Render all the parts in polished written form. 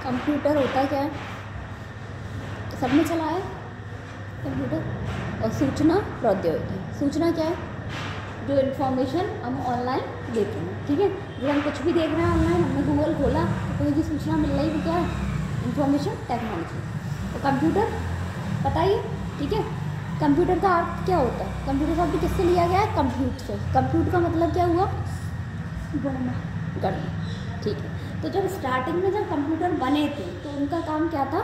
Computer होता क्या है? सबने चला है कंप्यूटर। और सूचना प्रौद्योगिकी, सूचना क्या है? जो इन्फॉर्मेशन हम ऑनलाइन देते हैं, ठीक है। जो हम कुछ भी देख रहे हैं ऑनलाइन, हमने गूगल खोला तो कोई भी सूचना मिल रही है, क्या है? Information technology. तो कंप्यूटर बताइए, ठीक है। कंप्यूटर का अर्थ क्या होता है? कंप्यूटर शब्द किससे लिया गया है? कंप्यूट से। कंप्यूट का मतलब क्या हुआ? गणना, गणना, ठीक है। तो जब स्टार्टिंग में जब कंप्यूटर बने थे तो उनका काम क्या था?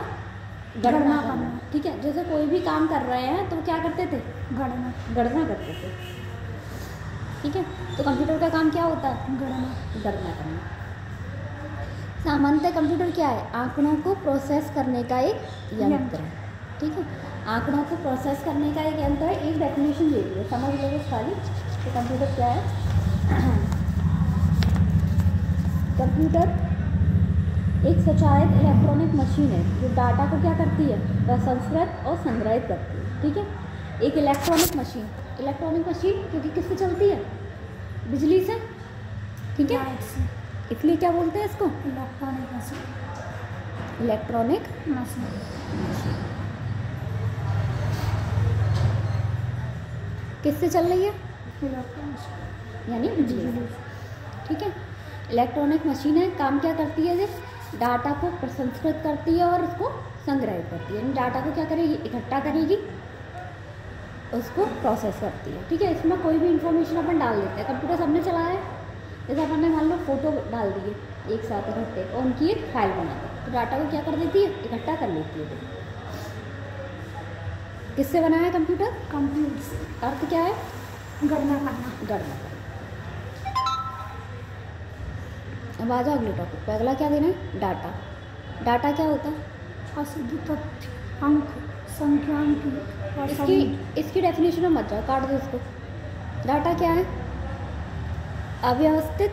गणना करना, ठीक है। जैसे कोई भी काम कर रहे हैं तो क्या करते थे? गणना, गणना करते थे, ठीक है। तो कंप्यूटर का काम क्या होता है? गणना, गणना करना। सामान्यतः कंप्यूटर क्या है? आंकड़ों को प्रोसेस करने का एक यंत्र है, ठीक है। आंकड़ों को प्रोसेस करने का एक यंत्र है। एक डेफिनेशन दे दी है, समझ लो बस खाली। तो कंप्यूटर क्या है? कंप्यूटर एक स्वचालित इलेक्ट्रॉनिक मशीन है जो डाटा को क्या करती है? प्रसंस्कृत और संग्रहित करती है, ठीक है। एक इलेक्ट्रॉनिक मशीन, इलेक्ट्रॉनिक मशीन क्योंकि किससे चलती है? बिजली से, ठीक है। इसलिए क्या बोलते हैं इसको? Electronic machine, electronic machine. किससे चल रही है? यानी बिजली, ठीक है। इलेक्ट्रॉनिक मशीन है, काम क्या करती है? डाटा को प्रसंस्कृत करती है और उसको संग्रहित करती है। यानी डाटा को क्या करेगी? इकट्ठा करेगी, उसको प्रोसेस करती है, ठीक है। इसमें कोई भी इंफॉर्मेशन अपन डाल देते हैं। कंप्यूटर सबने चलाया है। जैसे अपन ने मान लो फोटो डाल दिए एक साथ इकट्ठे और उनकी एक फाइल बना दी, तो डाटा को क्या कर देती है? इकट्ठा कर लेती है। किससे बनाया है कंप्यूटर? कंप्यूटर से। अर्थ क्या है? गणना करना, गणना करना। अब आ जाओ अगले टॉपिक पे। अगला क्या देना है? डाटा। डाटा क्या होता है? अशुद्ध तथ्य, अंक, संख्यांक। इसकी डेफिनेशन में मत जाओ, काट दो इसको। डाटा क्या है? अव्यवस्थित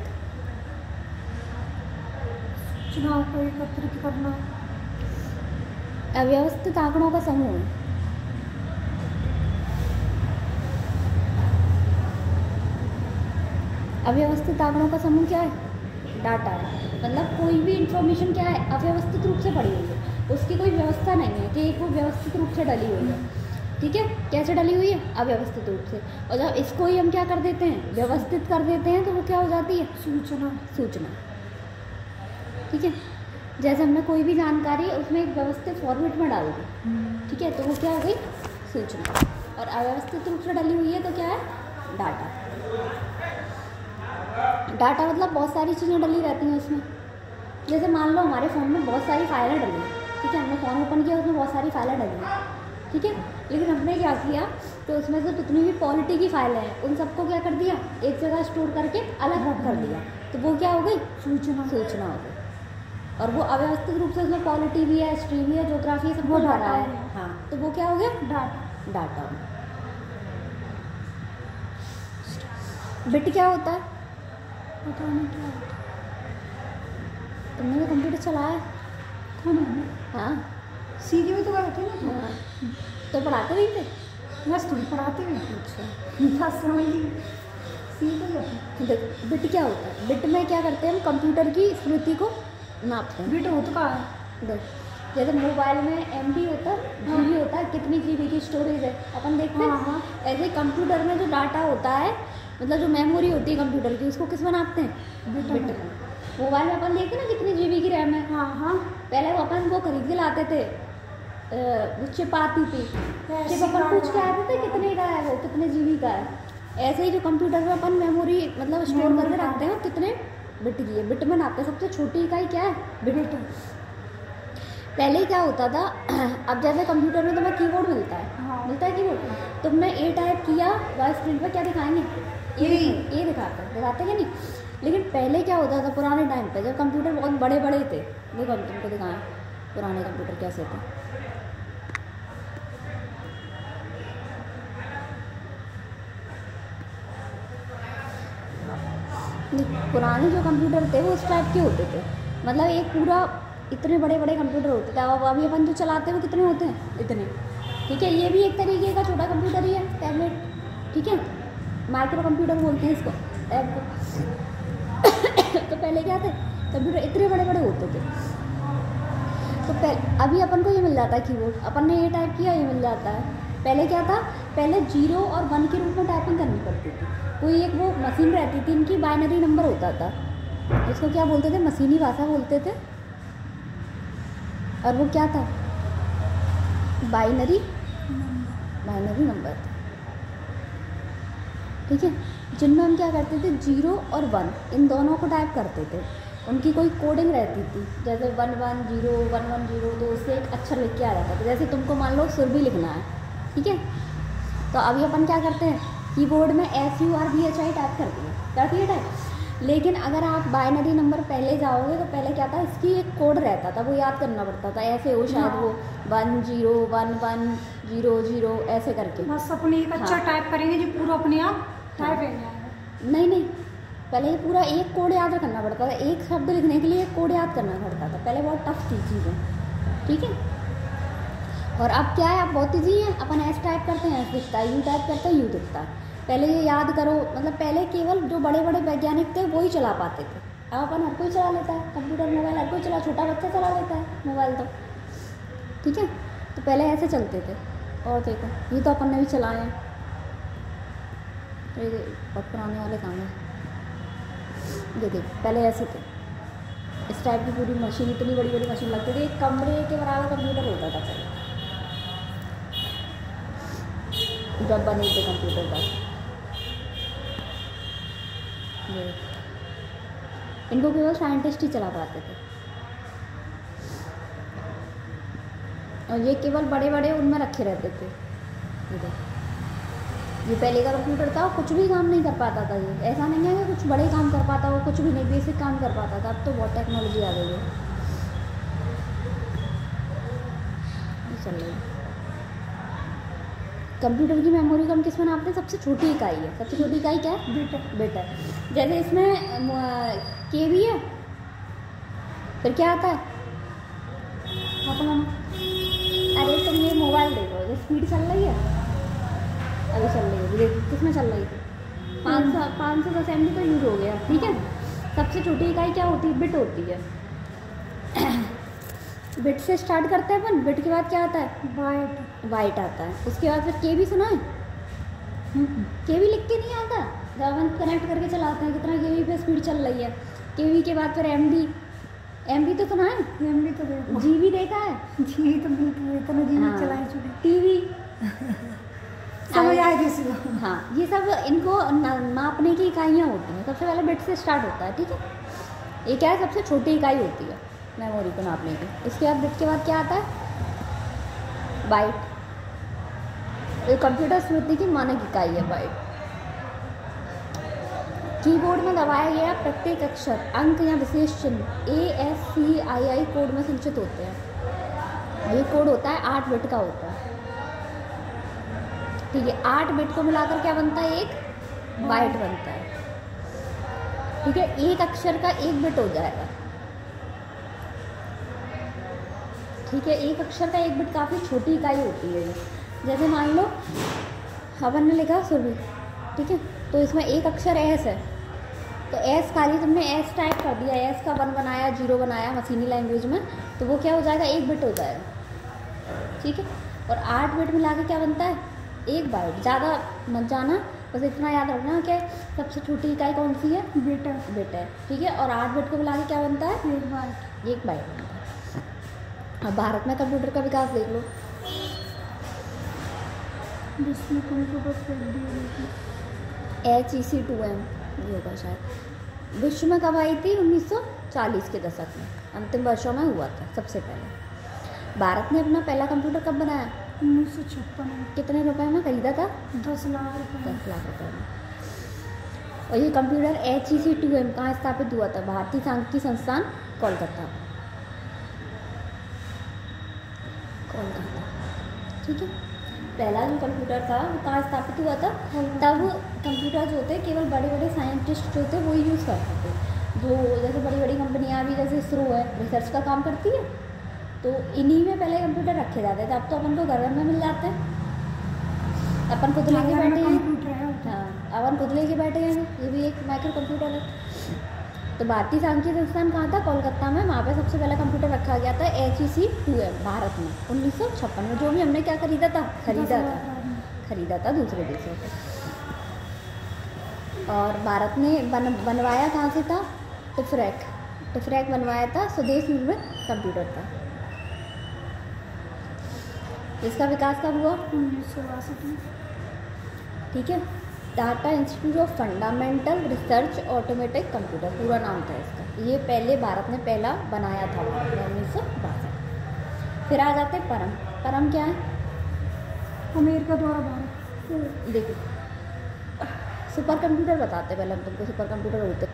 सूचनाओं को एकत्रित करना, अव्यवस्थित आंकड़ों का समूह है। अव्यवस्थित आंकड़ों का समूह क्या है? डाटा है। मतलब कोई भी इंफॉर्मेशन क्या है? अव्यवस्थित रूप से पड़ी हुई है, उसकी कोई व्यवस्था नहीं है कि एक वो व्यवस्थित रूप से डली हुई है, ठीक है। कैसे डली हुई है? अव्यवस्थित रूप से। और जब इसको ही हम क्या कर देते हैं? व्यवस्थित कर देते हैं, तो वो क्या हो जाती है? सूचना, सूचना, ठीक है। जैसे हमने कोई भी जानकारी उसमें एक व्यवस्थित फॉर्मेट में डाल दी, ठीक है, तो वो क्या हो गई? सूचना। और अव्यवस्थित रूप से डली हुई है तो क्या है? डाटा। डाटा मतलब बहुत सारी चीज़ें डली रहती हैं उसमें। जैसे मान लो हमारे फ़ोन में बहुत सारी फाइलें डली हैं, ठीक है। हमने फ़ोन ओपन किया, उसमें बहुत सारी फाइलें डली हैं, ठीक है। लेकिन हमने क्या किया? तो उसमें से जितनी भी क्वालिटी की फाइलें हैं उन सबको क्या कर दिया? एक जगह स्टोर करके अलग रख कर दिया, तो वो क्या हो गई? सूचना, सूचना हो गई। और वो अव्यवस्थित रूप से उसमें क्वालिटी भी है, हिस्ट्री भी है, ज्योग्राफी है, सब कुछ भरा है, हाँ, तो वो क्या हो गया? Data, data. बिट क्या होता है? पता नहीं क्या होता है। तुमने तो कंप्यूटर चलाया है? कौन है? हाँ, सीखे भी तो गए थे ना। हाँ, तो पढ़ाते नहीं थे? बस तुम पढ़ाते भी थे। अच्छा, बस समझ ली, सीख गए। बिट क्या होता है? बिट में क्या करते हैं हम? कंप्यूटर की स्मृति को नापते हैं। बिट होता कहाँ है? देख, जैसे मोबाइल में MB होता है, GB होता है, कितनी GB की स्टोरेज है अपन देखते हैं। ऐसे ही कंप्यूटर में जो डाटा होता है, मतलब जो मेमोरी होती है कंप्यूटर की, उसको किस में नापते हैं? बिट में। मोबाइल में अपन देखते हैं ना कितनी GB की रैम है। हाँ हाँ, पहले वो अपन वो खरीद के लाते थे, वो चिप आती थी, चिप अपन पूछ के आते थे कितने का है वो, कितने GB का है। ऐसे ही जो कंप्यूटर में अपन मेमोरी मतलब स्टोर करके रखते हैं, कितने बिट की है, बिट में नापते हैं। सबसे छोटी इकाई क्या है? बिट। पहले क्या होता था? अब जैसे कंप्यूटर में तुम्हें कीबोर्ड मिलता है, मिलता है कीबोर्ड, तुमने A टाइप किया, वह स्क्रीन पर क्या दिखाएंगे? ये दिखाते हैं नहीं। लेकिन पहले क्या होता था पुराने टाइम पे, जब कंप्यूटर बहुत बड़े बड़े थे, देखो हम तुमको दिखाएं पुराने कंप्यूटर कैसे थे। पुराने जो कंप्यूटर थे वो इस टाइप के होते थे, मतलब एक पूरा इतने बड़े बड़े कंप्यूटर होते थे। अब अभी अपन जो चलाते हैं वो कितने होते हैं? इतने, ठीक है। ये भी एक तरीके का छोटा कंप्यूटर ही है, टैबलेट, ठीक है। माइक्रो कंप्यूटर बोलते हैं इसको, टैब को। तो पहले क्या थे? कंप्यूटर इतने बड़े बड़े होते थे, अभी अपन को ये मिल जाता है कीबोर्ड, अपन ने ये टाइप किया ये मिल जाता है। पहले क्या था, पहले 0 और 1 के रूप में टाइपिंग करनी पड़ती थी। कोई एक वो मशीन रहती थी, इनकी बाइनरी नंबर होता था, इसको क्या बोलते थे, मशीनी भाषा बोलते थे। और वो क्या था, बाइनरी नंबर था, ठीक है। जिनमें हम क्या करते थे, 0 और 1 इन दोनों को टाइप करते थे। उनकी कोई कोडिंग रहती थी, जैसे 110 110 तो उससे एक अक्षर लिख के आ जाता था। जैसे तुमको मान लो सुरभि लिखना है, ठीक है, तो अभी अपन क्या करते हैं, कीबोर्ड में SURBHI टाइप करती है टाइप। लेकिन अगर आप बाइनरी नंबर पहले जाओगे तो पहले क्या था, इसकी एक कोड रहता था, वो याद करना पड़ता था, ऐसे हो शायद वो 1 0 1 1 0 0 ऐसे करके। बस अपने एक अच्छा टाइप करेंगे जो पूरा अपने आप टाइप हो जाएगा। नहीं, पहले ये पूरा एक कोड याद करना पड़ता था, एक शब्द लिखने के लिए एक कोड याद करना पड़ता था, पहले बहुत टफ थी चीज़ें, ठीक है। और अब क्या है, अब बहुत ईजी है, अपन S टाइप करते हैं S दिखता है, U टाइप करते हैं U दिखता है। पहले ये याद करो, मतलब पहले केवल जो बड़े बड़े वैज्ञानिक थे वही चला पाते थे। अब अपन हर कोई चला लेता है कंप्यूटर, मोबाइल हर कोई चला, छोटा बच्चा चला लेता है मोबाइल तो, ठीक है। तो पहले ऐसे चलते थे। और देखो ये तो अपन ने भी चलाए हैं, ये बहुत पुराने वाले काम है। ये देखो पहले ऐसे थे, इस टाइप की पूरी मशीन, इतनी बड़ी बड़ी मशीन लगती थी, एक कमरे के बराबर कंप्यूटर होता था पहले जब बने थे कंप्यूटर का। ये इनको केवल साइंटिस्ट ही चला पाते थे, और ये केवल बड़े बड़े उनमें रखे रहते थे। ये पहले का कंप्यूटर था, कुछ भी काम नहीं कर पाता था। ये ऐसा नहीं है कि कुछ बड़े काम कर पाता हो, कुछ भी नहीं, बेसिक काम कर पाता था। अब तो बहुत टेक्नोलॉजी आ गई है, चल रही है। कंप्यूटर की मेमोरी को हम किस में नापते हैं, सबसे छोटी इकाई है। सबसे छोटी इकाई क्या है, बिट है। जैसे इसमें KB है, फिर क्या आता है, अरे तुम ये मोबाइल देखो, ये स्पीड चल रही है, अभी चल रही है, देखो किसमें चल रही थी, 510 MB तो यूज़ हो गया, ठीक है। सबसे छोटी इकाई क्या होती है, बिट होती है। बिट से स्टार्ट करते हैं अपन, बिट के बाद क्या आता है, बाइट आता है। उसके बाद फिर KB सुना है, KB लिख के नहीं आता, जब अपन कनेक्ट करके चलाते हैं कितना KB पे स्पीड चल रही है। KB के बाद फिर MB तो सुना है, MB तो GB देखा है, जी तो बिल्कुल इतना GB चलाए चुके, TV समझ आए किसी को। हाँ, ये सब इनको मापने की इकाइयाँ होती हैं। सबसे पहले बिट से स्टार्ट होता है, ठीक है। ये क्या है, सबसे छोटी इकाई होती है मेमोरी को नापने की। इसके बाद बिट के बाद क्या आता है, बाइट। ये कंप्यूटर स्मृति की मानक इकाई है बाइट। कीबोर्ड में दबाया गया प्रत्येक अक्षर, अंक या विशेष चिन्ह ASCII कोड में संचित होते हैं। ये कोड होता है 8 बिट का होता है, ठीक है। 8 बिट को मिलाकर क्या बनता है, एक बाइट बनता है, ठीक है। एक अक्षर का 1 बिट हो जाएगा, ठीक है। एक अक्षर का 1 बिट काफ़ी छोटी इकाई होती है। जैसे मान लो अपन ने लिखा सुरभि, ठीक है, तो इसमें एक अक्षर S है, तो S खाली तुमने S टाइप कर दिया, S का 1 बनाया 0 बनाया मशीनी लैंग्वेज में, तो वो क्या हो जाएगा, 1 बिट हो जाएगा, ठीक है। और 8 बिट मिला के क्या बनता है, 1 बाइट। ज़्यादा मत जाना, बस इतना याद रखना कि सबसे छोटी इकाई कौन सी है, बिट है, ठीक है। और 8 बिट को मिला के क्या बनता है, 1 बाइट बनता है। अब भारत में कंप्यूटर का विकास देख लो, जिसमें HEC2M ये होगा शायद। विश्व में कब आई थी, 1940 के दशक में, अंतिम वर्षों में हुआ था सबसे पहले। भारत ने अपना पहला कंप्यूटर कब बनाया, 1956। कितने रुपए में खरीदा था, 10 लाख रुपए में। और ये कंप्यूटर HEC2M कहाँ स्थापित हुआ था, भारतीय सांख्यिकी संस्थान कोलकाता, ठीक है। पहला जो कंप्यूटर था वो कहाँ स्थापित हुआ था, तब कंप्यूटर जो होते केवल बड़े बड़े साइंटिस्ट जो थे वही यूज़ करते थे। जो जैसे बड़ी बड़ी कंपनियाँ भी, जैसे ISRO है, रिसर्च का काम करती है, तो इन्हीं में पहले कंप्यूटर रखे जाते थे। अब तो अपन को घर में मिल जाते हैं, अपन खुद लेके बैठे हैं। हाँ, अपन खुद लेके बैठे हैं, ये भी एक माइक्रो कंप्यूटर है। तो भारतीय सांख्यिकी संस्थान कहाँ था? कोलकाता में। वहाँ पे सबसे पहला कंप्यूटर रखा गया था HEC-2M भारत में 1956 में। जो भी हमने क्या खरीदा था दूसरे देशों से। और भारत ने बनवाया कहाँ से था? टिफ्रैक बनवाया था, स्वदेश निर्मित कंप्यूटर था। इसका विकास कब हुआ? 1962 में। ठीक है। Tata institute of fundamental research automatic computer पूरा नाम था इसका। ये पहले भारत ने पहला बनाया था 1962। फिर आ जाते परम क्या है? अमेरिका द्वारा भारत। देखो सुपर कंप्यूटर बताते पहले हम तुमको। सुपर कंप्यूटर होते,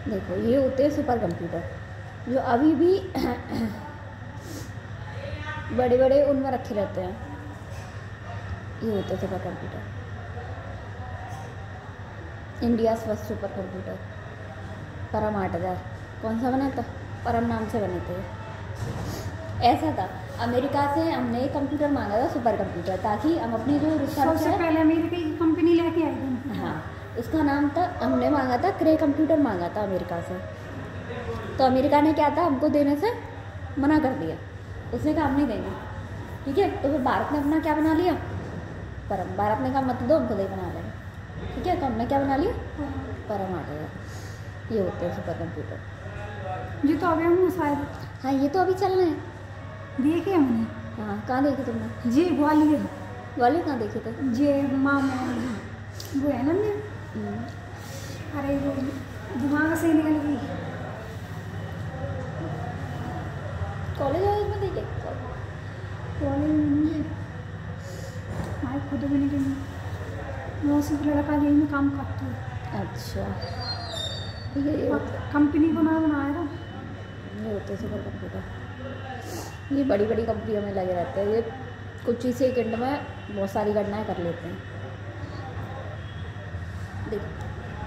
देखो ये होते हैं सुपर कंप्यूटर जो अभी भी बड़े बड़े उनमें रखे रहते हैं। ये होते हैं super computer. India first super computer परम 8000 कौन सा बना था? परम नाम से बने थे। ऐसा था, अमेरिका से हमने एक कंप्यूटर मांगा था सुपर कंप्यूटर, ताकि हम अपनी जो रिसर्च सबसे पहले अमेरिका की कंपनी लेके आई थी। हाँ, उसका नाम था, हमने मांगा था क्रे कंप्यूटर मांगा था अमेरिका से। तो अमेरिका ने क्या था, हमको देने से मना कर दिया। उसने कहा हम नहीं देंगे। ठीक है। तो फिर भारत ने अपना क्या बना लिया? परम। भारत ने कहा मत दो, हम खुद ही बना लेंगे। ठीक है। तो हमने क्या बना लिया? परम 8000। ये होते हैं सुपर कंप्यूटर। जी तो अभी हम शायद हाँ, ये तो अभी चल रहे हैं। देखे हमने। हाँ, कहाँ देखे तुमने? जी ग्वालियर वाले कहाँ देखे थे? जे मामा वो है ना मैं। अरे वो दिमाग से निकल गई। कॉलेज में देखे? कॉलेज में मैं खुद भी नहीं गई। मौसी का लड़का यही में काम करता है। अच्छा, ठीक है। ये कंपनी को नाम बनाया था। ये होते हैं सुपर कंप्यूटर। ये बड़ी बड़ी कंपनियों में लगे रहते हैं। ये कुछ ही सेकंड में बहुत सारी घटनाएं कर लेते हैं। देख,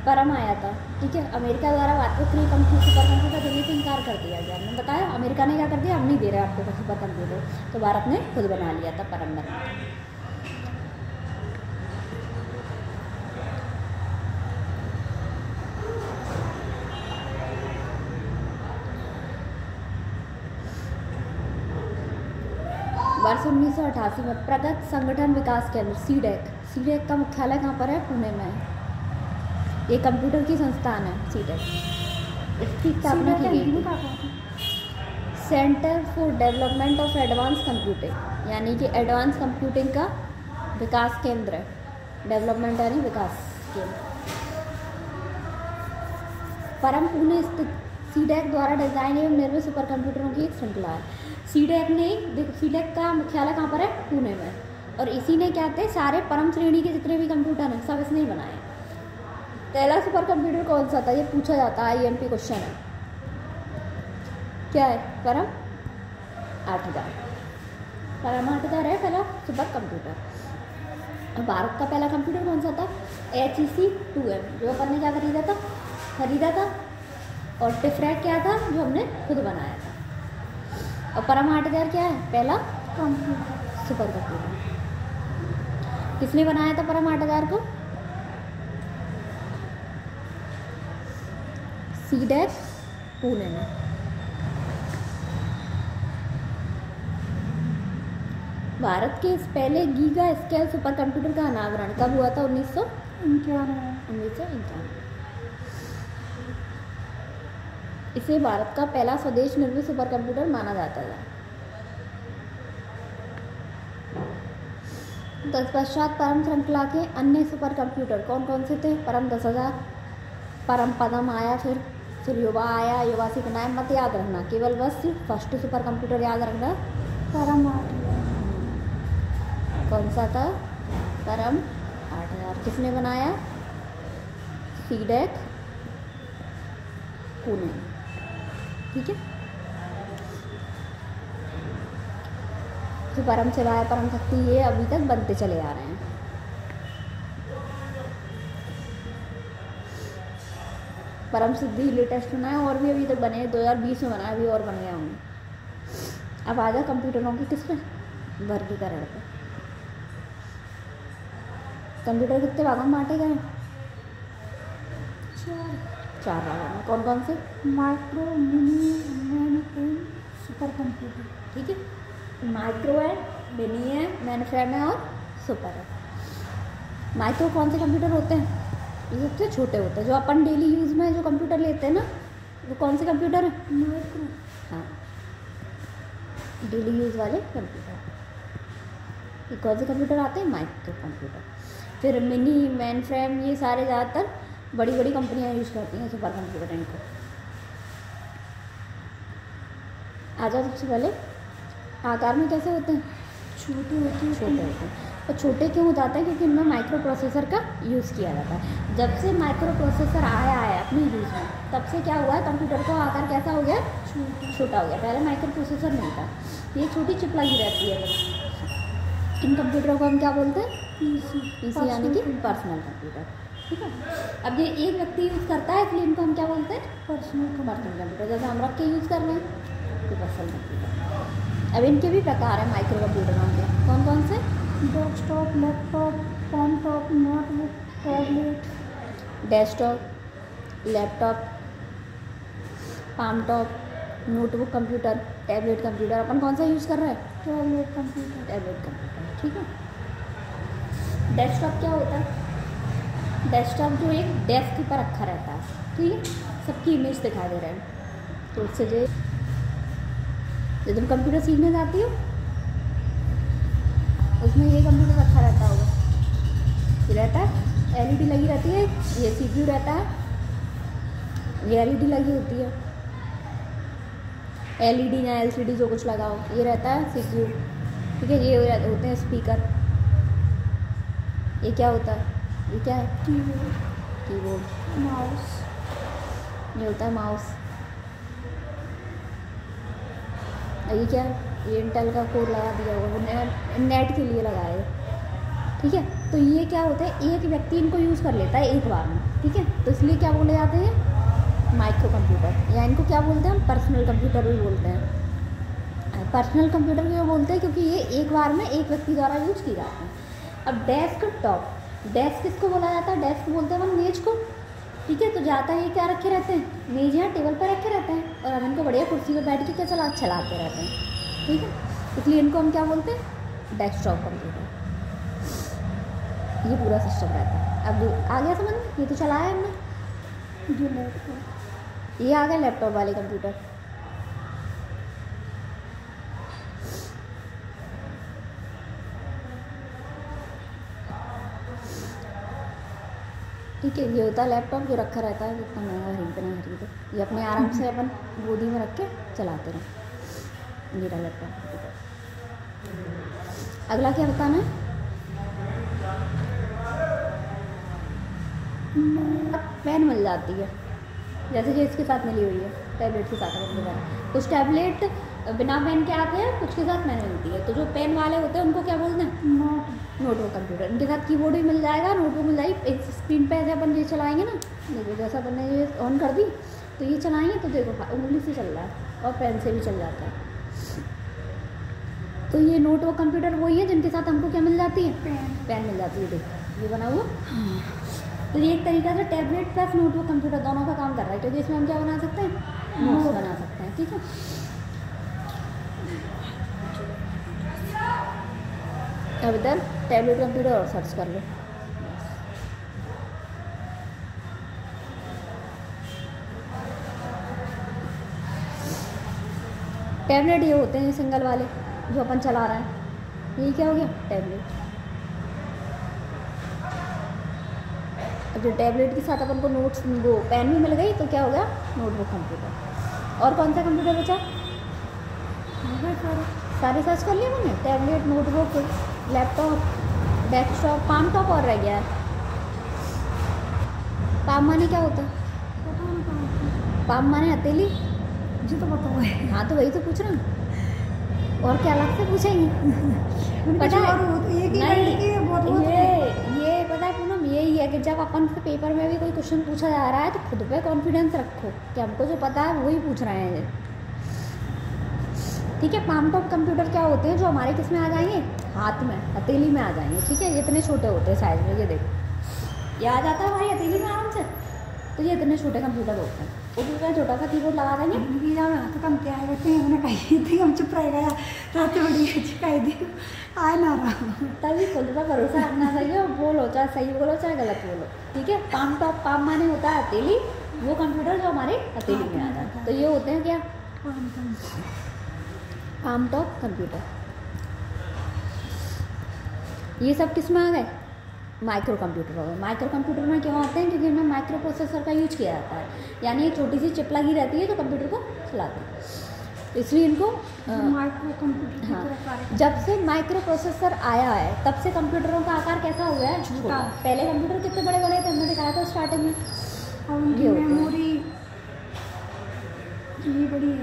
परम आया था। ठीक है। अमेरिका द्वारा भारत को सुपर कंप्यूटर देने से इनकार कर दिया गया। मैंने बताया अमेरिका ने क्या कर दिया, हम नहीं दे रहे आपको सुपर कंप्यूटर। तो भारत ने खुद बना लिया था परम बना। वर्ष 1988 में प्रगत संगठन विकास केंद्र सीडेक का मुख्यालय कहाँ पर है? पुणे में है। ये कंप्यूटर की संस्थान है सीडेक। इसकी स्थापना की गई थी। Centre for development of advance computing, यानी कि एडवांस कंप्यूटिंग का विकास केंद्र है। डेवलपमेंट यानी विकास केंद्र। परम पुणे स्थित सीडेक द्वारा डिजाइन एवं निर्मित सुपर कंप्यूटरों की एक श्रृंखला है। सीडेक का मुख्यालय कहाँ पर है? पुणे में। और इसी ने क्या थे, सारे परम श्रेणी के जितने भी कंप्यूटर हैं सब इसने ही बनाए। पहला सुपर कंप्यूटर कौन सा था? ये पूछा जाता है, IMP क्वेश्चन है। क्या है? परम 8000। परम 8000 है पहला सुपर कंप्यूटर। और भारत का पहला कंप्यूटर कौन सा था? HEC-2M, जो अपन ने क्या खरीदा था। और टिफ्रैक क्या था, जो हमने खुद बनाया था। और परम 8000 क्या है? पहला कंप्यूटर, सुपर कंप्यूटर। किसने बनाया था परम 8000 को? सीडेक पुणे में। भारत के इस पहले गीगा स्केल सुपर कंप्यूटर का अनावरण कब हुआ था? 1951। इसे भारत का पहला स्वदेश निर्मित सुपर कंप्यूटर माना जाता था। तत्पश्चात परम श्रृंखला के अन्य सुपर कंप्यूटर कौन कौन से थे? परम 10,000, परम पदम आया, फिर युवा आया। युवा सीखना है, मत याद रखना, केवल बस फर्स्ट सुपर कंप्यूटर याद रखना। परम 8000 कौन सा था? परम 8000। किसने बनाया? सीडेक पुणे। ठीक है। जो परम शिवाय, परम शक्ति, ये अभी तक बनते चले आ रहे हैं। परम सिद्धि लेटेस्ट बना है, और भी अभी तक बने हैं। 2020 में बना है, अभी और बन गया होंगे। अब आ जाए कंप्यूटरों की किस पे? वर्गीकरण पे। कंप्यूटर कितने भागों में बांटे गए? 4 रहा है, कौन कौन से? Micro, mini, main frame, super computer. ठीक है, माइक्रो है, मिनी है, मेन फ्रेम है और सुपर है। माइक्रो कौन से कंप्यूटर होते हैं? ये सबसे छोटे होते हैं, जो अपन डेली यूज़ में जो कंप्यूटर लेते हैं ना, वो कौन से कंप्यूटर है? माइक्रो। हाँ, डेली यूज़ वाले कंप्यूटर। ये कौन से कंप्यूटर आते हैं? Micro computer. फिर मिनी, मेन फ्रेम, ये सारे ज़्यादातर बड़ी बड़ी कंपनियां यूज़ करती हैं सुपर कंप्यूटर इनको। आ जाओ, सबसे पहले आकार में कैसे होते हैं? छोटे होते हैं। छोटे होते हैं। और छोटे क्यों हो जाते हैं? क्योंकि इनमें माइक्रो प्रोसेसर का यूज़ किया जाता है। जब से माइक्रो प्रोसेसर आया है अपने यूज़ में, तब से क्या हुआ है, कंप्यूटर का आकार कैसा हो गया? छोटा हो गया। पहले माइक्रो प्रोसेसर नहीं था, ये छोटी चिप लगी रहती है। जब इन कंप्यूटरों को हम क्या बोलते हैं? पीसी यानी कि पर्सनल कंप्यूटर। ठीक है, अब ये एक व्यक्ति यूज़ करता है, इसलिए इनको हम क्या बोलते हैं? Personal computer. जैसे हम रख के यूज़ कर रहे हैं तो पर्सनल कंप्यूटर। अब इनके भी प्रकार हैं माइक्रो कंप्यूटरों के, कौन कौन से? Desktop, laptop, palmtop, notebook, tablet. Desktop, laptop, palmtop, notebook computer, tablet computer. अपन कौन सा यूज़ कर रहे हैं? Tablet computer. Tablet computer. ठीक है, डेस्कटॉप क्या होता है? डेस्कटॉप जो एक डेस्क पर रखा रहता है, ठीक है, सबकी इमेज दिखाई दे रहा है। तो उससे जो तुम कंप्यूटर सीखने जाती हो, उसमें ये कंप्यूटर रखा रहता होगा, ये रहता है, एलईडी लगी रहती है, ये सीपीयू रहता है, ये एलईडी लगी होती है, एलईडी या एलसीडी जो कुछ लगाओ, ये रहता है सीपीयू। ठीक है, ये होते हैं स्पीकर। ये क्या होता है? ये क्या है? कीबोर्ड। माउस। ये होता है माउस। ये क्या है? ये इंटेल का कोड लगा दिया हुआ, वो नेट के लिए लगाया है। ठीक है, तो ये क्या होता है, एक व्यक्ति इनको यूज़ कर लेता है एक बार में। ठीक है, तो इसलिए क्या बोले जाते हैं? माइक्रो कंप्यूटर, या इनको क्या बोलते हैं? हम पर्सनल कंप्यूटर भी बोलते हैं। पर्सनल कंप्यूटर क्यों बोलते हैं? क्योंकि ये एक बार में एक व्यक्ति द्वारा यूज़ किए जाते हैं। अब डेस्कटॉप, डेस्क किसको बोला जाता है? डेस्क बोलते हैं हम मेज को। ठीक है, तो जाता है ये क्या रखे रहते हैं? मेज या टेबल पर रखे रहते हैं, और हम इनको बढ़िया कुर्सी पर बैठ के क्या चलाते रहते हैं। ठीक है, इसलिए इनको हम क्या बोलते हैं? Desktop computer. ये पूरा सिस्टम रहता है। अब आ गया समझ में? ये तो चलाया हमने। जो लैपटॉप, ये आ गया लैपटॉप वाले कंप्यूटर। ठीक है, ये होता है लैपटॉप जो रखा रहता है, जितना महंगा खरीदना खरीदो, ये अपने आराम से अपन गोदी में रख के चलाते रहो। मेरा लैपटॉप कंप्यूटर। अगला क्या बताना है? पेन मिल जाती है, जैसे जो इसके साथ मिली हुई है, टैबलेट के साथ मिलती है। कुछ टैबलेट बिना पेन के आते हैं, कुछ के साथ पेन मिलती है। तो जो पेन वाले होते हैं उनको क्या बोलते हैं? Notebook computer. इनके साथ कीबोर्ड भी मिल जाएगा, नोटबुक मिल जाएगी। एक स्क्रीन पे ऐसे अपन ये चलाएंगे ना, देखो जैसा अपन ने ये ऑन कर दी तो ये चलाएंगे तो देखो उंगली से चल रहा है, और पेन से भी चल जाता है। तो ये नोटबुक कंप्यूटर वही है जिनके साथ हमको क्या मिल जाती है? पेन मिल जाती है। देखो ये बना हुआ। तो ये एक तरीका से टैबलेट प्लस नोटबुक कंप्यूटर दोनों का काम कर रहा है, क्योंकि इसमें हम क्या बना सकते हैं? नोट्स बना सकते हैं। ठीक है, अब इधर टैबलेट कंप्यूटर और सर्च कर लो। टैबलेट ये होते हैं सिंगल वाले जो अपन चला रहे हैं। ये क्या हो गया? टैबलेट। अब जो टैबलेट के साथ अपन को नोट्स वो पेन भी मिल गई तो क्या हो गया? Notebook computer. और कौन सा कंप्यूटर बचा? सारे सर्च कर लिए मैंने। Tablet, notebook, laptop, desktop, palm top और रह गया है। पाम माने क्या होता है? पाम माने हथेली। मुझे तो पता है। हाँ, तो वही तो पूछ रहा हूँ, और क्या अलग से पूछेंगे? पता है ये पता है पूनम, यही है कि जब अपन से पेपर में भी कोई क्वेश्चन पूछा जा रहा है तो खुद पे कॉन्फिडेंस रखो कि हमको जो पता है वही पूछ रहे हैं। ठीक है, पाम टॉप कंप्यूटर क्या होते हैं? जो हमारे किस में आ जाएंगे? हाथ में, हथेली में आ जाएंगे। ठीक है, ये इतने छोटे होते हैं साइज में। ये देखो, ये आ जाता है हमारी हथेली में आराम से। तो ये इतने छोटे कंप्यूटर होते हैं, उसमें छोटा सा कीबोर्ड लगा देंगे। तो कम क्या आएगा थे हमने कही थी हम चुप रहेगा या रात बड़ी अच्छी कही दी आए ना रहा। तभी खुद पर भरोसा रखना चाहिए और बोलो, चाहे सही बोलो चाहे गलत बोलो, ठीक है। पाम टॉप, पाम माने होता है हथेली, वो कंप्यूटर जो हमारे हथेली में आता है। तो ये होते हैं क्या, पाम टॉप कंप्यूटर। ये सब किस में आ गए, माइक्रो कंप्यूटर हो गए। माइक्रो कंप्यूटर में क्यों आते हैं, क्योंकि इनमें माइक्रो प्रोसेसर का यूज किया जाता है, यानी एक छोटी सी चिप लगी रहती है जो कंप्यूटर को चलाती है, इसलिए इनको माइक्रो कंप्यूटर। हाँ, जब से माइक्रो प्रोसेसर आया है तब से कंप्यूटरों का आकार कैसा हो गया है, छोटा। पहले कंप्यूटर कितने बड़े बड़े थे, हमने दिखाया था स्टार्टिंग में। और उनकी मेमोरी ये बड़ी है।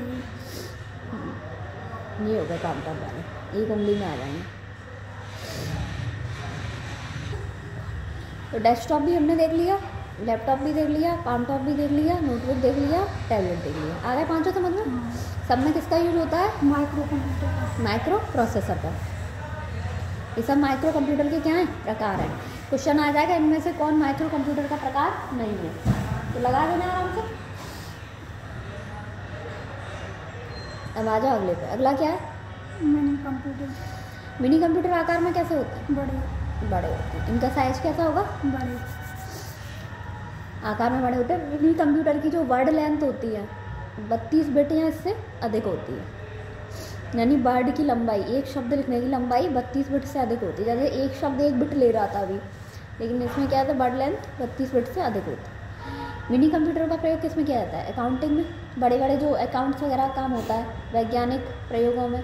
ये हो गया काम टॉप वाले, एक उंगली में आ जाएंगे। तो डेस्कटॉप भी हमने देख लिया, लैपटॉप भी देख लिया, पाम टॉप भी देख लिया, नोटबुक देख लिया, टैबलेट देख लिया। आ गए पांचों समझ में। सब में किसका यूज होता है, माइक्रो कंप्यूटर, माइक्रो प्रोसेसर का। ये सब माइक्रो कंप्यूटर के क्या हैं, प्रकार हैं। क्वेश्चन आ जाएगा इनमें से कौन माइक्रो कंप्यूटर का प्रकार नहीं है, तो लगा देना आराम से। अब आ जाओ अगले पे। अगला क्या है, मिनी कंप्यूटर। मिनी कंप्यूटर आकार में कैसे होते हैं, बड़े होते हैं। इनका साइज कैसा होगा, बड़े आकार में बड़े होते हैं। मिनी कंप्यूटर की जो वर्ड लेंथ होती है 32 बिट या इससे अधिक होती है, यानी वर्ड की लंबाई, एक शब्द लिखने की लंबाई 32 बिट से अधिक होती है। जैसे एक शब्द 1 बिट ले रहा था अभी, लेकिन इसमें क्या था, वर्ड लेंथ 32 बिट से अधिक होती है। मिनी कंप्यूटर का प्रयोग किस में किया जाता है, अकाउंटिंग में। बड़े बड़े जो अकाउंट्स वगैरह का काम होता है, वैज्ञानिक प्रयोगों में,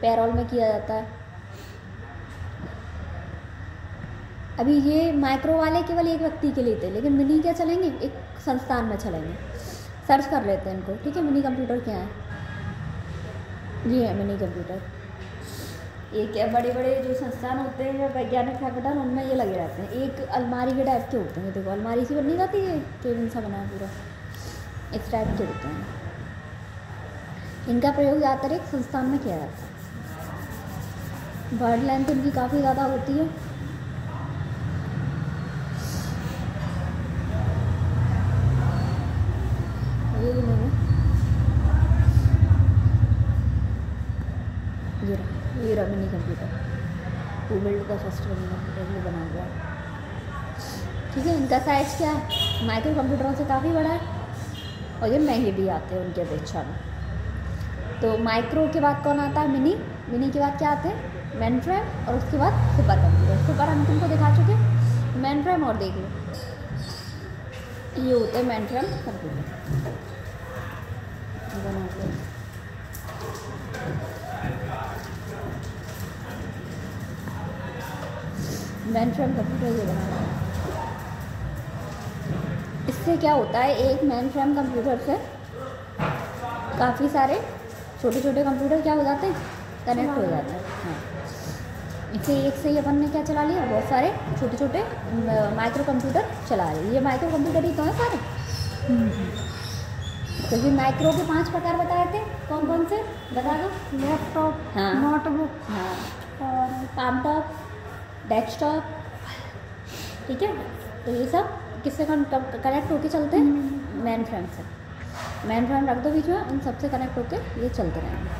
पैरोल में किया जाता है। अभी ये माइक्रो वाले केवल एक व्यक्ति के लिए थे, लेकिन मिनी क्या चलेंगे, एक संस्थान में चलेंगे। सर्च कर लेते हैं इनको, ठीक है। मिनी कंप्यूटर क्या है, ये है मिनी कंप्यूटर। ये क्या, बड़े बड़े जो संस्थान होते हैं या वैज्ञानिक संगठन, उनमें ये लगे रहते हैं। एक अलमारी के टाइप के होते हैं, देखो अलमारी सी बनी जाती है, केबिन सा बना है पूरा, इस टाइप के होते हैं। इनका प्रयोग ज़्यादातर एक संस्थान में किया जाता है। वर्ड लेंथ इनकी काफ़ी ज़्यादा होती है। ये रहा मिनी कंप्यूटर, वो बिल्ड का फर्स्ट मिनी कंप्यूटर ये बना हुआ है, ठीक है। इनका साइज क्या है, माइक्रो कंप्यूटरों से काफ़ी बड़ा है, और ये महंगे भी आते हैं उनके अपेक्षा में। तो माइक्रो के बाद कौन आता है, मिनी। मिनी के बाद क्या आते हैं, मेन फ्रेम, और उसके बाद सुपर कंप्यूटर। सुपर हम तुमको दिखा चुके, मेन फ्रेम और देख लो, ये होते हैं main frame computer. Main frame computer ये बना है। इससे क्या होता है, एक मेन फ्रेम कंप्यूटर से काफ़ी सारे छोटे छोटे कंप्यूटर क्या हो जाते हैं, कनेक्ट हो जाते हैं। हाँ, इससे एक से ही अपन ने क्या चला लिया, बहुत सारे छोटे छोटे माइक्रो कंप्यूटर चला लिए। ये माइक्रो कंप्यूटर ही तो है सारे। क्योंकि माइक्रो के 5 प्रकार बताए थे, कौन कौन से बता दो, लैपटॉप, हाँ, नोटबुक, हाँ, और पाम टॉप, डेस्कटॉप, ठीक है। तो ये सब किससे कनेक्ट होके चलते हैं, मेन फ्रेम से। मेन फ्रेम रख दो बीच में, उन सबसे कनेक्ट होके ये चलते रहेंगे।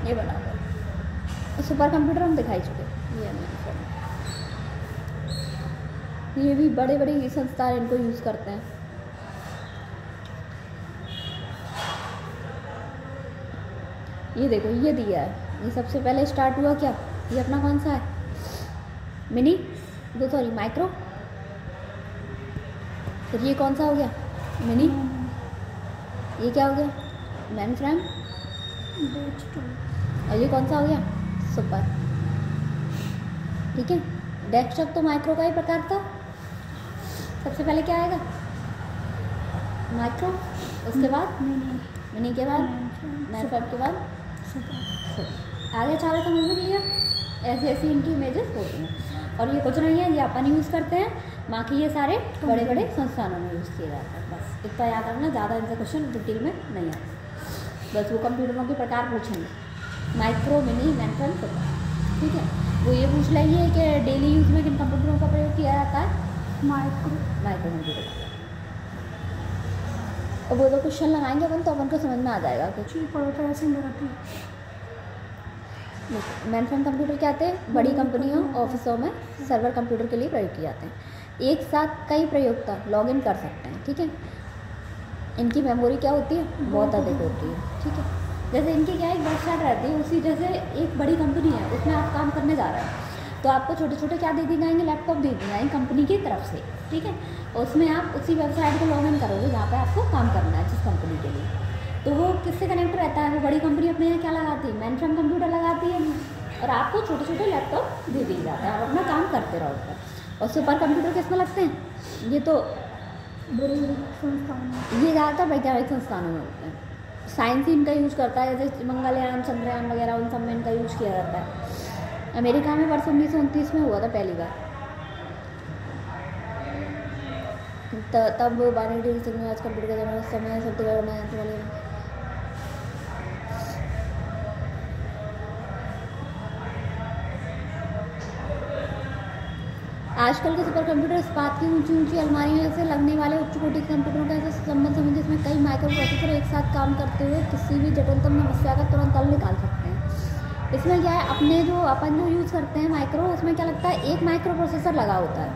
ये बना दो। सुपर कंप्यूटर हम दिखाई चुके, ये मेन फ्रेम। ये भी बड़े बड़े संस्थान इनको यूज़ करते हैं। ये देखो, ये दिया है, ये सबसे पहले स्टार्ट हुआ क्या, ये अपना कौन सा है, मिनी, वो सॉरी माइक्रो। फिर ये कौन सा हो गया, मिनी। ये क्या हो गया, मेन फ्रेम। और ये कौन सा हो गया, सुपर, ठीक है। डेस्कटॉप तो माइक्रो का ही प्रकार था। सबसे पहले क्या आएगा, माइक्रो, उसके बाद मिनी के बाद मेन फ्रेम के बाद आगे चारों समझ में लिया। ऐसे ऐसी इनकी इमेजेस होती हैं, और ये कुछ नहीं है, ये अपन यूज़ करते हैं, बाकी ये सारे बड़े बड़े संस्थानों में यूज़ किए जाते हैं। बस इतना याद रखना, ज़्यादा इनसे क्वेश्चन डिटेल में नहीं आता। बस वो कंप्यूटरों के प्रकार पूछेंगे, micro, mini, main frame, super, ठीक है। वो ये पूछ लेंगे कि डेली यूज़ में किन कंप्यूटरों का प्रयोग किया जाता है, माइक्रो कंप्यूटर। और वो तो क्वेश्चन लगाएंगे अपन तो अपन को समझ में आ जाएगा कुछ। चीज़ पढ़ो तो ऐसे नहीं रहती। मेन फ्रेम कंप्यूटर क्या आते हैं? बड़ी कंपनियों ऑफिसों में सर्वर कंप्यूटर के लिए प्रयोग किए जाते हैं। एक साथ कई प्रयोगता लॉगिन कर सकते हैं, ठीक है। इनकी मेमोरी क्या होती है? बहुत अधिक होती है, ठीक है। जैसे इनकी क्या एक वेबसाइट रहती है, उसी जैसे एक बड़ी कंपनी है उसमें आप काम करने जा रहे हैं तो आपको छोटे छोटे क्या दे दिए जाएंगे? लैपटॉप दे दिए जाएंगे कंपनी की तरफ से, ठीक है। उसमें आप उसी वेबसाइट को लॉगिन करोगे जहाँ पे आपको काम करना है जिस कंपनी के लिए। तो वो किससे कनेक्ट रहता है? वो बड़ी कंपनी अपने यहाँ क्या लगाती है? मेन फ्रेम कंप्यूटर लगाती है और आपको छोटे छोटे लैपटॉप दे दिए जाते हैं, आप अपना काम करते रहो उसपर। और सुपर कंप्यूटर किसमें लगते हैं? ये तो बड़ी संस्थान ये ज़्यादातर वैज्ञानिक संस्थानों में होते हैं। साइंस ही इनका यूज़ करता है, जैसे मंगलयान, चंद्रयान वगैरह उन सब में इनका यूज़ किया जाता है। अमेरिका में वर्ष 1929 में हुआ था पहली बार। तब बाइनरी सिग्नल आज कंप्यूटर का जन्म, उस समय सब बनाया। आजकल के सुपर कंप्यूटर इस्पात की ऊंची ऊंची अलमारियों से लगने वाले उच्च कोटि के कंप्यूटरों का ऐसा संबंध समझ जिसमें कई माइक्रो प्रोसेसर एक साथ काम करते हुए किसी भी जटिलतम समस्या का तुरंत हल निकाल सकते हैं। इसमें क्या है, अपने जो अपन जो यूज़ करते हैं माइक्रो, उसमें क्या लगता है? एक माइक्रो प्रोसेसर लगा होता है,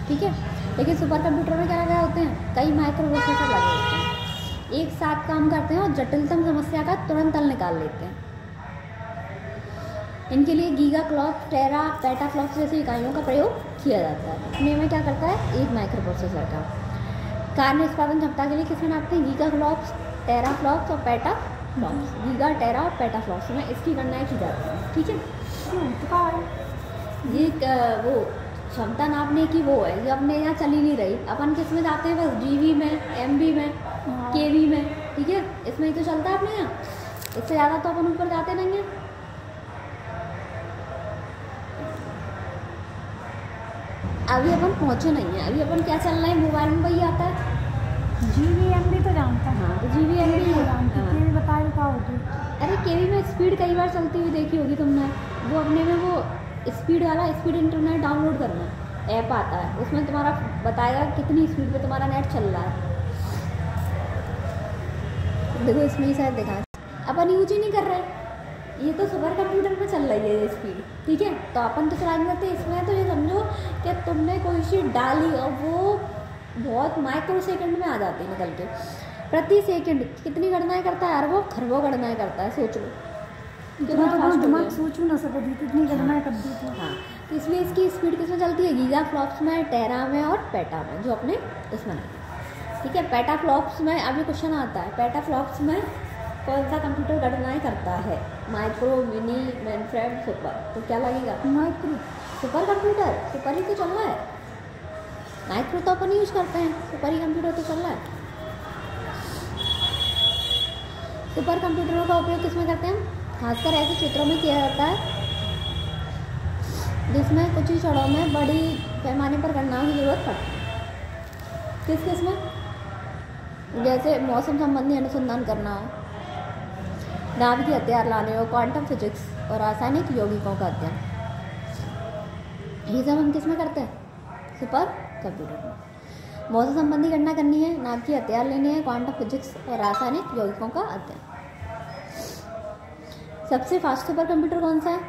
ठीक है। लेकिन सुपर कंप्यूटर में क्या लगा होते हैं? कई माइक्रो प्रोसेसर लगे होते हैं, एक साथ काम करते हैं और जटिलतम समस्या का तुरंत हल निकाल लेते हैं। इनके लिए गीगा क्लॉक, टेरा, पेटा फ्लॉप्स जैसी इकाइयों का प्रयोग किया जाता है। अपने में क्या करता है? एक माइक्रो प्रोसेसर का कार्य निष्पादन क्षमता के लिए किसमें नापते हैं? गीगा फ्लॉप्स, टेरा फ्लॉप्स और पेटा फ्लॉप्स। गीगा, टेरा और पेटा फ्लॉप्स में इसकी गणनाएँ की जाती हैं, ठीक है। ये वो क्षमता नापने की वो है, ये अपने यहाँ चली नहीं रही। अपन किस में जाते हैं? बस जीबी में, एमबी में, केबी में, ठीक है। इसमें ही तो चलता है अपने यहाँ, इससे ज़्यादा तो अपन ऊपर जाते नहीं हैं। अभी अपन पहुँचे नहीं हैं, अभी अपन क्या चल रहा है? मोबाइल में वही आता है। GBMB तो जानता है। हाँ, तो GBMB जानता है। केबी बताए क्या होती है? अरे केबी में स्पीड कई बार चलती हुई देखी होगी तुमने। वो अपने में वो स्पीड वाला स्पीड इंटरनेट डाउनलोड करना ऐप आता है, उसमें तुम्हारा बताएगा कितनी स्पीड पे तुम्हारा नेट चल रहा है। देखो इसमें ही शायद देखा है, अपन यूज ही नहीं कर रहे। ये तो सुपर कंप्यूटर में चल रही है ये स्पीड, ठीक है। तो अपन तो चला नहीं सकते इसमें। तो ये समझो कि तुमने कोई चीज़ डाली और वो बहुत माइक्रो सेकंड में आ जाती है निकल के। प्रति सेकंड कितनी गणनाएं करता है? अरबों खरबों गणनाएं करता है, सोच लो। दिमाग सोच ना सके कितनी गणनाएं कर दी थी। हाँ, तो इसलिए इसकी स्पीड किसमें चलती है? गीगा फ्लॉप्स में, टेरा में और पेटा में, जो अपने उसमें है, ठीक है। पेटा फ्लॉप्स में अभी क्वेश्चन आता है, पेटा फ्लॉप्स में कौन सा कंप्यूटर गणनाएं करता है? Micro, mini, main frame, super. तो क्या लगेगा? माइक्रो। सुपर कंप्यूटर, सुपर ही तो चल रहा है। माइक्रो तो अपन यूज करते हैं, सुपर ही कंप्यूटर तो चल रहा है। सुपर कंप्यूटरों का उपयोग किसमें करते हैं? खासकर ऐसे क्षेत्रों में किया जाता है जिसमें कुछ ही क्षणों में बड़ी पैमाने पर गणनाओं की जरूरत पड़ती है। किस किस में? जैसे मौसम संबंधी अनुसंधान करना हो, नाभिकीय हथियार लाने हो, क्वांटम फिजिक्स और रासायनिक यौगिकों का अध्ययन, ये सब हम किस में करते हैं? सुपर कंप्यूटर में। मौसम संबंधी गणना करनी है, नाभिकीय हथियार लेने हैं, क्वांटम फिजिक्स और रासायनिक यौगिकों का अध्ययन। सबसे फास्ट सुपर कंप्यूटर कौन सा है?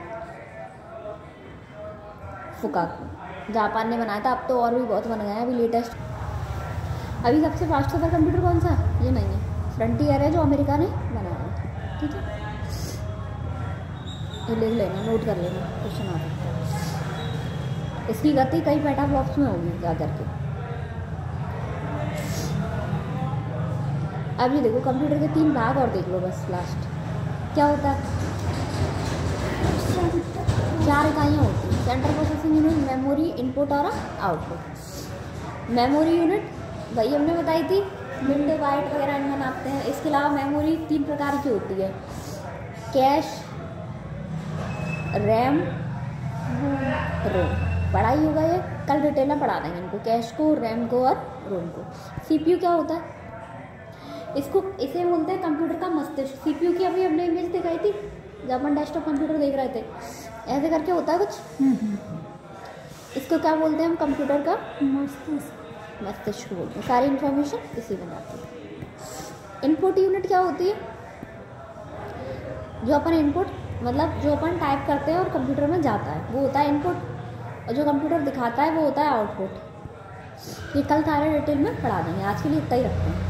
फुकाकू, जापान ने बनाया था। अब तो और भी बहुत बन गए हैं अभी लेटेस्ट। अभी सबसे फास्ट सुपर कंप्यूटर कौन सा है? ये नहीं है, फ्रंटियर है जो अमेरिका ने बनाया है, ठीक है। ये लिख लेना, नोट कर लेना, क्वेश्चन आ सकता है। इसकी गति कई पेटा फ्लॉप्स में होगी जा करके। अब ये देखो कंप्यूटर के 3 भाग और देख लो बस लास्ट। क्या होता है? 4 इकाइयाँ होती हैं। Central processing unit, memory, input और आउटपुट। मेमोरी यूनिट वही हमने बताई थी, मिड बाइट वगैरह इनमें नापते हैं। इसके अलावा मेमोरी 3 प्रकार की होती है, कैश, रैम, रोम। पढ़ाई होगा ये, कल डिटेल में पढ़ा देंगे इनको, कैश को, रैम को और रोम को। CPU क्या होता है? इसे बोलते हैं कंप्यूटर का मस्तिष्क। CPU की अभी हमने इमेज दिखाई थी जब अपन डेस्कटॉप कंप्यूटर देख रहे थे, ऐसे करके होता है कुछ। इसको क्या बोलते हैं हम कंप्यूटर का? मस्तिष्क। मस्तिष्क बोलते हैं। सारी इन्फॉर्मेशन इसी में जाती है। इनपुट यूनिट क्या होती है? जो अपन इनपुट मतलब जो अपन टाइप करते हैं और कंप्यूटर में जाता है वो होता है इनपुट, और जो कंप्यूटर दिखाता है वो होता है आउटपुट। ये कल सारे डिटेल में पढ़ा देंगे, आज के लिए इतना ही रखते हैं।